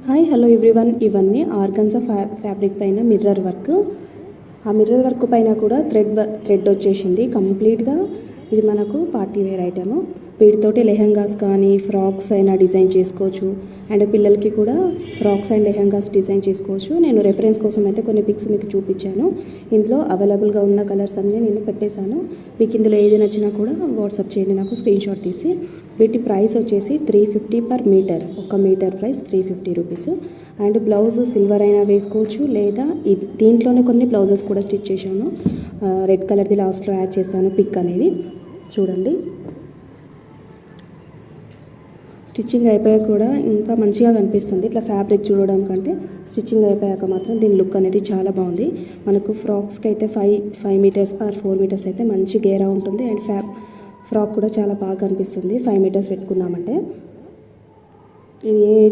Hi hello everyone, ఇవన్నీ organza fabric పైన mirror work. ఆ మిర్రర్ వర్క్ పైన కూడా థ్రెడ్ వచ్చేసింది కంప్లీట్గా. ఇది మనకు పార్టీ వేర్ ఐటమ్. వీటితోటి లెహంగాస్ కానీ ఫ్రాక్స్ అయినా డిజైన్ చేసుకోవచ్చు. అండ్ పిల్లలకి కూడా ఫ్రాక్స్ అండ్ లెహంగాస్ డిజైన్ చేసుకోవచ్చు. నేను రెఫరెన్స్ కోసం అయితే కొన్ని పిక్స్ మీకు చూపించాను. ఇందులో అవైలబుల్గా ఉన్న కలర్స్ అన్నీ నేను పెట్టేశాను. మీకు ఇందులో ఏది నచ్చినా కూడా వాట్సాప్ చేయండి నాకు స్క్రీన్ షాట్ తీసి. వీటి ప్రైస్ వచ్చేసి 350 పర్ మీటర్. ఒక metre price 350 rupees. And blouse silver అయినా వేసుకోవచ్చు, లేదా దీంట్లోనే కొన్ని బ్లౌజెస్ కూడా స్టిచ్ చేశాను. రెడ్ కలర్ది లాస్ట్లో యాడ్ చేశాను పిక్ అనేది చూడండి. స్టిచ్చింగ్ అయిపోయాక కూడా ఇంకా మంచిగా కనిపిస్తుంది. ఇట్లా ఫ్యాబ్రిక్ చూడడం కంటే స్టిచ్చింగ్ అయిపోయాక మాత్రం దీని లుక్ అనేది చాలా బాగుంది. మనకు ఫ్రాక్స్కి అయితే 5 మీటర్స్ ఆర్ 4 మీటర్స్ అయితే మంచి గేరా ఉంటుంది. అండ్ ఫ్రాక్ కూడా చాలా బాగా కనిపిస్తుంది 5 మీటర్స్ పెట్టుకున్నామంటే. ఇది ఏ